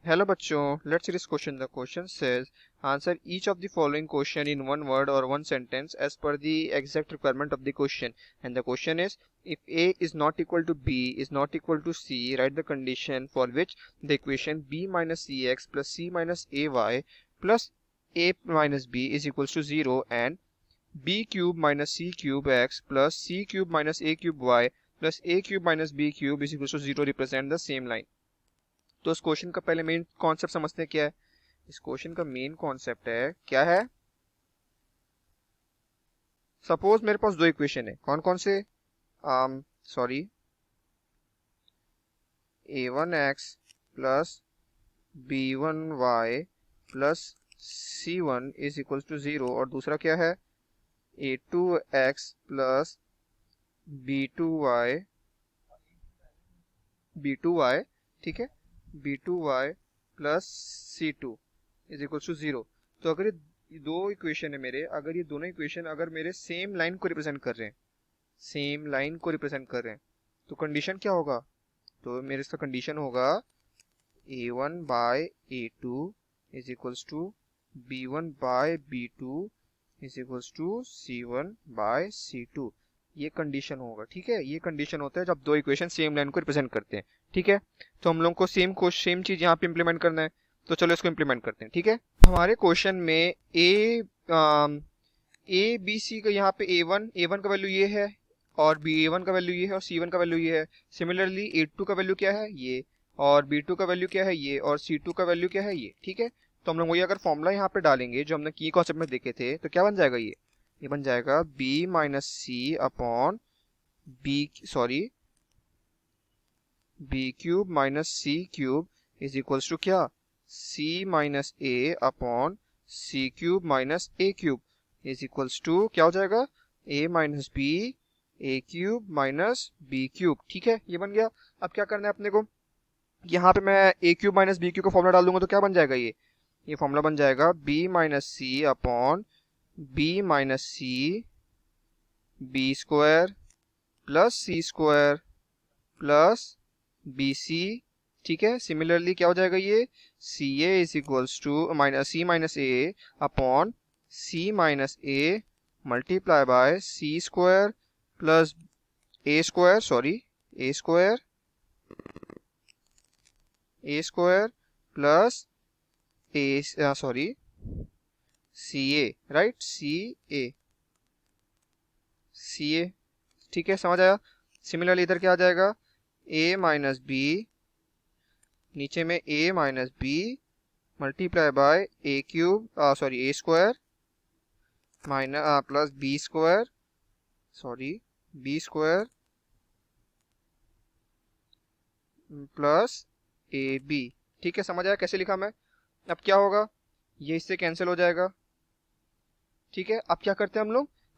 Hello bachcho, let's see this question. The question says answer each of the following question in one word or one sentence as per the exact requirement of the question. And the question is, if A is not equal to B is not equal to C, write the condition for which the equation B minus CX plus C minus AY plus A minus B is equals to 0 and B cube minus C cube X plus C cube minus A cube Y plus A cube minus B cube is equals to 0 represent the same line. तो इस question का पहले main concept समझते हैं क्या है। इस question का मेन कॉन्सेप्ट है क्या है। सपोज मेरे पास दो इक्वेशन है, कौन कौन से, sorry, a1x plus b1y plus c1 is equal to 0 और दूसरा क्या है a2x प्लस b2y, ठीक है, b2y plus c2 is equal to 0। तो अगर ये दो इक्वेशन है मेरे, अगर ये दोनों इक्वेशन अगर मेरे सेम लाइन को रिप्रेजेंट कर रहे हैं, सेम लाइन को रिप्रेजेंट कर रहे हैं, तो कंडीशन क्या होगा। तो मेरे इसका कंडीशन होगा a1 by a2 is equals to b1 by b2 is equals to c1 by c2। ये कंडीशन होगा, ठीक है। ये कंडीशन होता है जब दो इक्वेशन सेम लाइन को रिप्रेजेंट करते हैं, ठीक है। तो हम लोग को सेम चीज यहाँ पे इम्प्लीमेंट करना है, तो चलो इसको इम्प्लीमेंट करते हैं, ठीक है। हमारे क्वेश्चन में ए बी सी का यहाँ पे ए वन का वैल्यू ये है और बी ए वन का वैल्यू ये है और सी वन का वैल्यू ये है। सिमिलरली ए टू का वैल्यू क्या है ये, और बी टू का वैल्यू क्या है ये, और सी टू का वैल्यू क्या है ये, ठीक है। तो हम लोग वही अगर फॉर्मूला यहाँ पे डालेंगे जो हमने की कॉन्सेप्ट में देखे थे, तो क्या बन जाएगा ये बन जाएगा B minus C upon B cube minus C cube is equals to क्या, C minus A upon C cube minus A cube is equals to क्या हो जाएगा, A minus B A cube minus B cube, ठीक है। ये बन गया। अब क्या करना है अपने को, यहाँ पे मैं ए क्यूब माइनस बी क्यूब का फॉर्मूला डाल दूंगा तो क्या बन जाएगा ये फॉर्मूला बन जाएगा B minus C upon B minus C B square plus C square plus B C, ठीक है। सिमिलरली क्या हो जाएगा ये C A is equals to C minus A upon C minus A multiply by C square plus A square plus C A, right, C A, ठीक है, समझ आया। सिमिलरली इधर क्या आ जाएगा a माइनस बी, नीचे में a minus B multiply by A square minus plus B square plus A B, ठीक है, समझ आया कैसे लिखा मैं। अब क्या होगा, ये इससे कैंसिल हो जाएगा, ठीक है। अब क्या करते हैं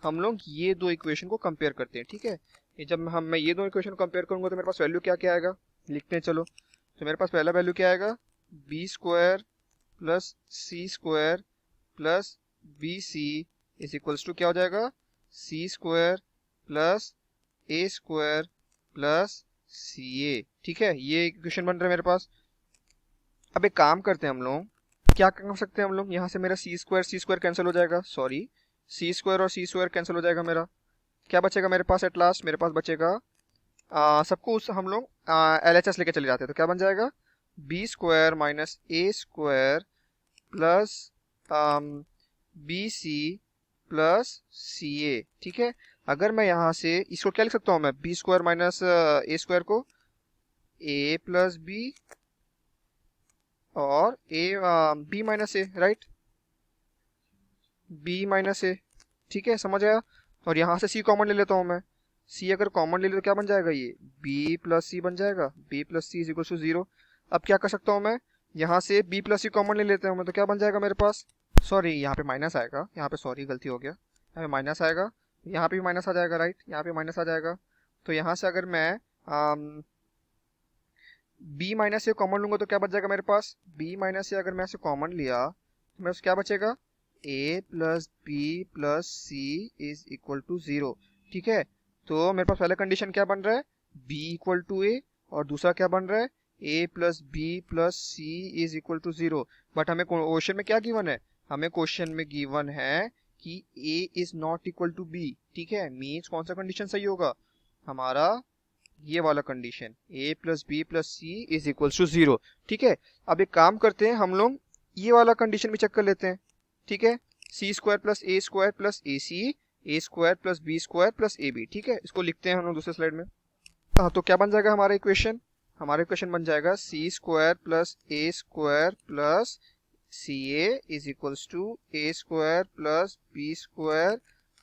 हम लोग ये दो इक्वेशन को कंपेयर करते हैं, ठीक है। ये जब मैं ये दो इक्वेशन कंपेयर करूंगा तो मेरे पास वैल्यू क्या क्या आएगा, लिखते हैं चलो। तो मेरे पास पहला वैल्यू क्या आएगा, B square plus C square plus B C is equals to क्या हो जाएगा, C square plus A square plus C A, ठीक है। ये इक्वेशन बन रहा है मेरे पास। अब एक काम करते हैं हम लोग, क्या कर सकते हैं हम लोग, यहाँ से मेरा सी स्क्वायर कैंसिल हो जाएगा, सॉरी, सी स्क्वायर और सी स्क्वायर कैंसिल हो जाएगा मेरा। क्या बचेगा मेरे पास, एट लास्ट मेरे पास बचेगा सबको हम लोग LHS लेके चले जाते हैं, तो क्या बन जाएगा B square minus A square plus B C plus C A, ठीक है। अगर मैं यहाँ से इसको क्या लिख सकता हूँ मैं, B square minus A square को ए प्लस बी और बी माइनस ए, राइट, बी माइनस ए, ठीक है, समझ आया। और यहाँ से सी कॉमन ले लेता हूँ मैं, सी अगर कॉमन ले ले तो क्या बन जाएगा ये b प्लस सी बन जाएगा, b plus C is equal to 0। अब क्या कर सकता हूँ मैं, यहाँ से b प्लस सी कॉमन ले लेता हूँ मैं, तो क्या बन जाएगा मेरे पास, सॉरी यहाँ पे माइनस आएगा, यहाँ पे सॉरी गलती हो गया, यहाँ पे माइनस आएगा, यहाँ पे भी माइनस आ जाएगा, राइट, यहाँ पे माइनस आ जाएगा। तो यहाँ से अगर मैं b माइनस से कॉमन लूंगा तो क्या बच जाएगा मेरे पास, b माइनस से अगर मैं ऐसे कॉमन लिया तो मेरे पास क्या बचेगा, a plus B plus C is equal to 0, ठीक है। तो मेरे पास पहला कंडीशन क्या बन रहा है, b इक्वल टू ए और दूसरा क्या बन रहा है A plus B plus C is equal to 0। But हमें क्वेश्चन में क्या गिवन है? हमें क्वेश्चन में गिवन है कि A is not equal to B. ठीक है, मीन्स कौन सा कंडीशन सही होगा? हमारा ये वाला condition, A plus B plus C is equal to 0। ठीक है, अब एक काम करते हैं, हम लोग ये वाला कंडीशन भी चेक कर लेते हैं। ठीक है, C square plus A C, A square plus B square plus A B. ठीक है, इसको लिखते हैं हम लोग दूसरे स्लाइड में। हाँ, तो क्या बन जाएगा हमारा इक्वेशन? हमारा इक्वेशन बन जाएगा C square plus A square plus C A is equals to A square plus B square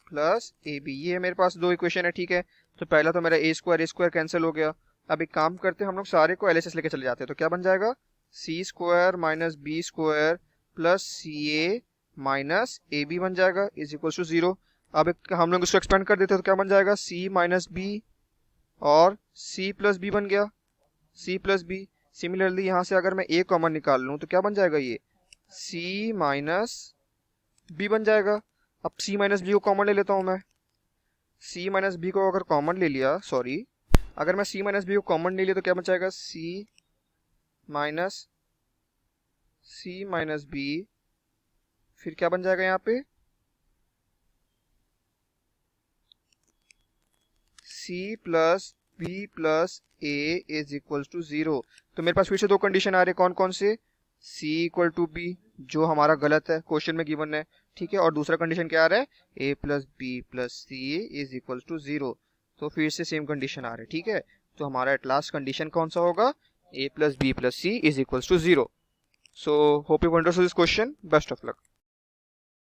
plus A B. ये मेरे पास दो इक्वेशन है। ठीक है, तो पहला तो मेरा ए स्क्वायर कैंसिल हो गया। अब एक काम करते हैं, हम लोग सारे को एलएचएस लेके चले जाते हैं। तो क्या बन जाएगा? C square minus B square plus C A minus A B बन जाएगा इज इक्वल टू 0। अब हम लोग इसको एक्सपेंड कर देते हैं, तो क्या बन जाएगा? सी माइनस बी और सी प्लस बी बन गया, सी प्लस बी। सिमिलरली यहाँ से अगर मैं ए कॉमन निकाल लूँ तो क्या बन जाएगा? ये सी माइनस बी बन जाएगा। अब सी माइनस बी को कॉमन ले लेता हूँ मैं। सी माइनस बी को अगर कॉमन ले लिया, सॉरी, अगर मैं सी माइनस बी को कॉमन ले लिया तो क्या बन जाएगा? सी माइनस बी, फिर क्या बन जाएगा यहाँ पे? C plus B plus A is equal to 0। तो मेरे पास फिर से दो कंडीशन आ रहे, कौन कौन से? सी इक्वल टू बी, जो हमारा गलत है, क्वेश्चन में गिवन है। ठीक है, और दूसरा कंडीशन क्या आ रहा है? A plus B plus C is equal to 0। तो फिर से सेम कंडीशन आ रहे। ठीक है, तो हमारा एट लास्ट कंडीशन कौन सा होगा? A plus B plus C is equal to 0। So hope you understood this question. Best of luck.